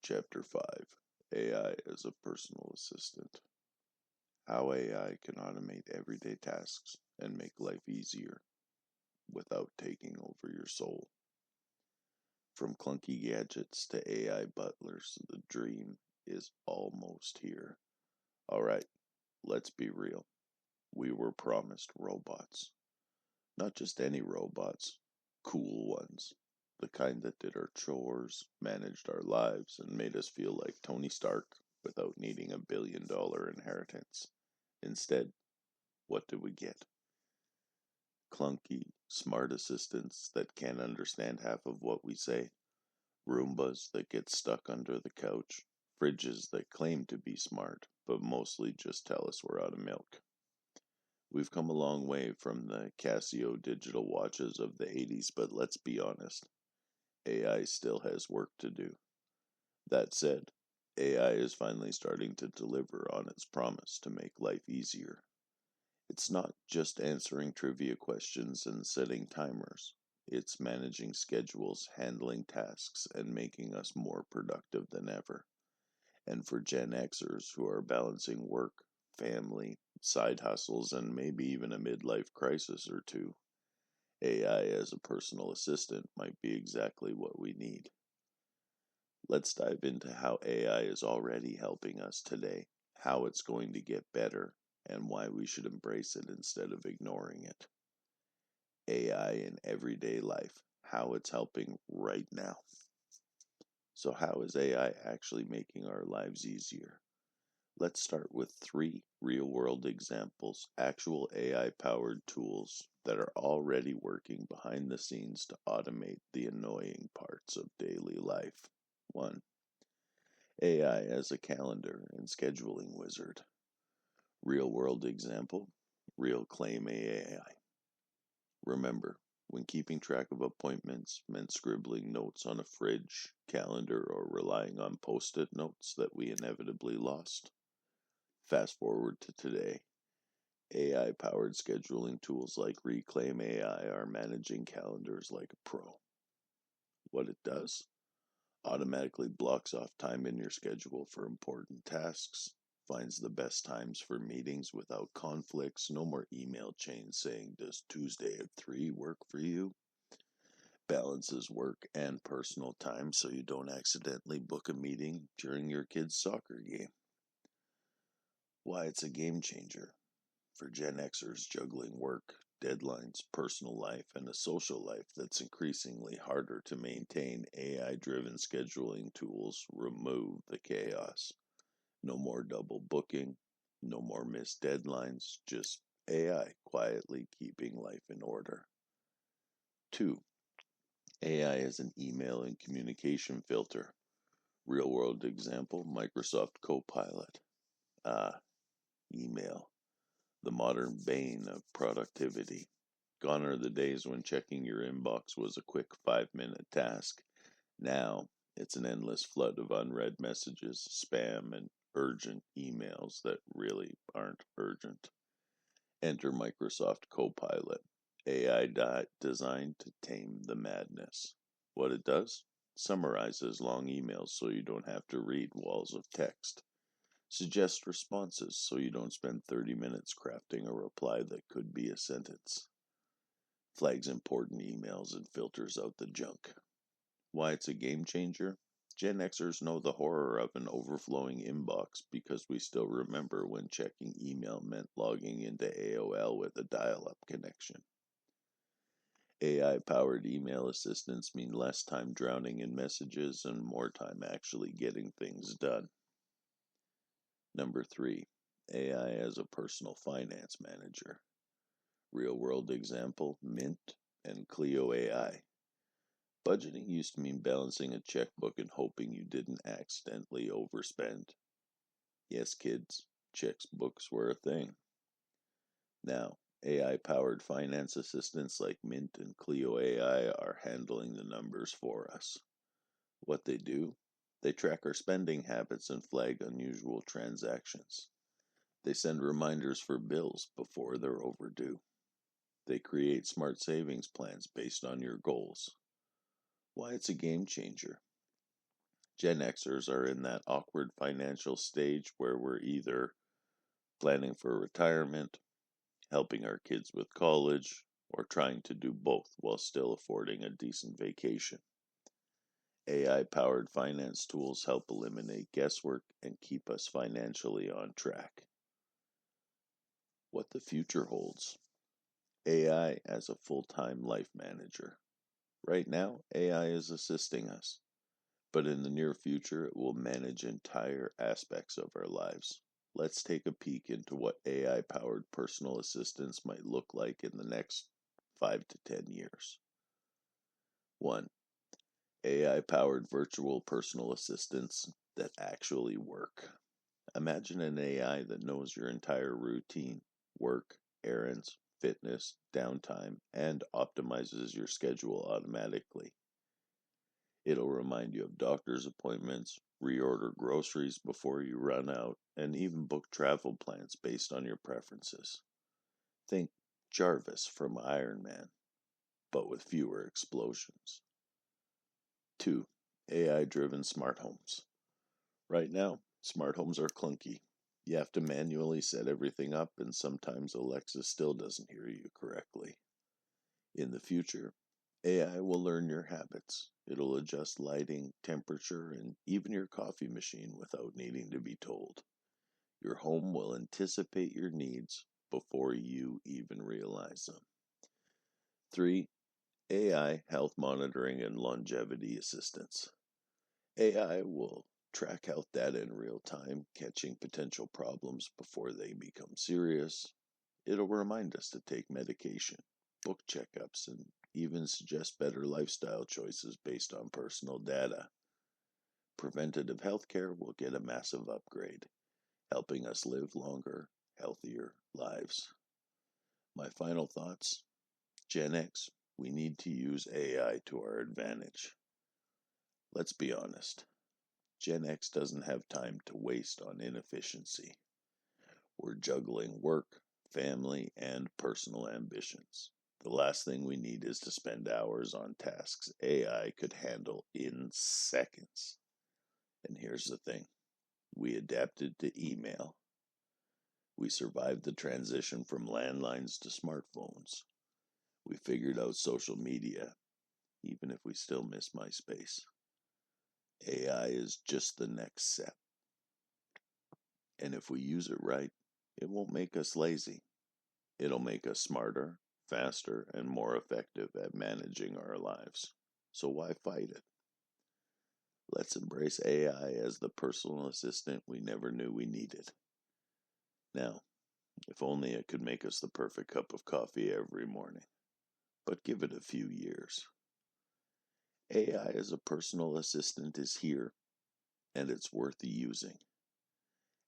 Chapter 5 AI as a Personal Assistant. How AI can automate everyday tasks and make life easier without taking over your soul. From clunky gadgets to AI butlers, the dream is almost here. Alright, let's be real. We were promised robots. Not just any robots, cool ones. The kind that did our chores, managed our lives, and made us feel like Tony Stark without needing $1 billion inheritance. Instead, what did we get? Clunky, smart assistants that can't understand half of what we say, Roombas that get stuck under the couch, fridges that claim to be smart, but mostly just tell us we're out of milk. We've come a long way from the Casio digital watches of the 80s, but let's be honest, AI still has work to do. That said, AI is finally starting to deliver on its promise to make life easier. It's not just answering trivia questions and setting timers. It's managing schedules, handling tasks, and making us more productive than ever. And for Gen Xers who are balancing work, family, side hustles, and maybe even a midlife crisis or two, AI as a personal assistant might be exactly what we need. Let's dive into how AI is already helping us today, how it's going to get better, and why we should embrace it instead of ignoring it. AI in everyday life, how it's helping right now. So how is AI actually making our lives easier? Let's start with 3 real-world examples, actual AI-powered tools that are already working behind the scenes to automate the annoying parts of daily life. 1. AI as a calendar and scheduling wizard. Real-world example, Claim AI. Remember, when keeping track of appointments meant scribbling notes on a fridge, calendar, or relying on post-it notes that we inevitably lost? Fast forward to today. AI-powered scheduling tools like Reclaim AI are managing calendars like a pro. What it does? Automatically blocks off time in your schedule for important tasks, finds the best times for meetings without conflicts, no more email chains saying, "Does Tuesday at 3 work for you?" Balances work and personal time so you don't accidentally book a meeting during your kid's soccer game. Why it's a game changer. For Gen Xers juggling work, deadlines, personal life, and a social life that's increasingly harder to maintain, AI-driven scheduling tools remove the chaos. No more double booking, no more missed deadlines, just AI quietly keeping life in order. 2. AI as an email and communication filter. Real-world example, Microsoft Copilot. Email. The modern bane of productivity. Gone are the days when checking your inbox was a quick 5-minute task. Now, it's an endless flood of unread messages, spam, and urgent emails that really aren't urgent. Enter Microsoft Copilot, AI designed to tame the madness. What it does? Summarizes long emails so you don't have to read walls of text. Suggest responses so you don't spend 30 minutes crafting a reply that could be a sentence. Flags important emails and filters out the junk. Why it's a game changer? Gen Xers know the horror of an overflowing inbox because we still remember when checking email meant logging into AOL with a dial-up connection. AI-powered email assistants mean less time drowning in messages and more time actually getting things done. Number 3, AI as a personal finance manager. Real-world example, Mint and Clio AI. Budgeting used to mean balancing a checkbook and hoping you didn't accidentally overspend. Yes, kids, checkbooks were a thing. Now, AI-powered finance assistants like Mint and Clio AI are handling the numbers for us. What they do? They track our spending habits and flag unusual transactions. They send reminders for bills before they're overdue. They create smart savings plans based on your goals. Why it's a game changer. Gen Xers are in that awkward financial stage where we're either planning for retirement, helping our kids with college, or trying to do both while still affording a decent vacation. AI-powered finance tools help eliminate guesswork and keep us financially on track. What the future holds. AI as a full-time life manager. Right now, AI is assisting us, but in the near future, it will manage entire aspects of our lives. Let's take a peek into what AI-powered personal assistants might look like in the next 5 to 10 years. 1. AI-powered virtual personal assistants that actually work. Imagine an AI that knows your entire routine, work, errands, fitness, downtime, and optimizes your schedule automatically. It'll remind you of doctor's appointments, reorder groceries before you run out, and even book travel plans based on your preferences. Think Jarvis from Iron Man, but with fewer explosions. 2. AI-driven smart homes. Right now, smart homes are clunky. You have to manually set everything up, and sometimes Alexa still doesn't hear you correctly. In the future, AI will learn your habits. It'll adjust lighting, temperature, and even your coffee machine without needing to be told. Your home will anticipate your needs before you even realize them. 3. AI health monitoring and longevity assistance. AI will track health data in real time, catching potential problems before they become serious. It'll remind us to take medication, book checkups, and even suggest better lifestyle choices based on personal data. Preventative healthcare will get a massive upgrade, helping us live longer, healthier lives. My final thoughts. Gen X, we need to use AI to our advantage. Let's be honest. Gen X doesn't have time to waste on inefficiency. We're juggling work, family, and personal ambitions. The last thing we need is to spend hours on tasks AI could handle in seconds. And here's the thing. We adapted to email. We survived the transition from landlines to smartphones. We figured out social media, even if we still miss MySpace. AI is just the next step. And if we use it right, it won't make us lazy. It'll make us smarter, faster, and more effective at managing our lives. So why fight it? Let's embrace AI as the personal assistant we never knew we needed. Now, if only it could make us the perfect cup of coffee every morning. But give it a few years. AI as a personal assistant is here, and it's worth using.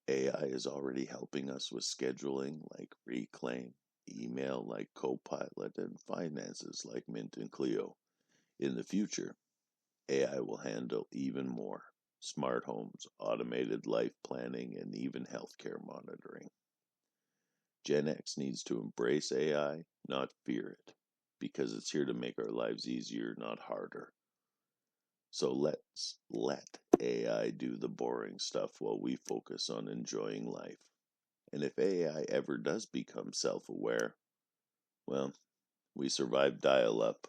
AI is already helping us with scheduling like Reclaim, email like Copilot, and finances like Mint and Clio. In the future, AI will handle even more: smart homes, automated life planning, and even healthcare monitoring. Gen X needs to embrace AI, not fear it, because it's here to make our lives easier, not harder. So let's let AI do the boring stuff while we focus on enjoying life. And if AI ever does become self-aware, well, we survived dial-up.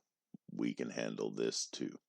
We can handle this too.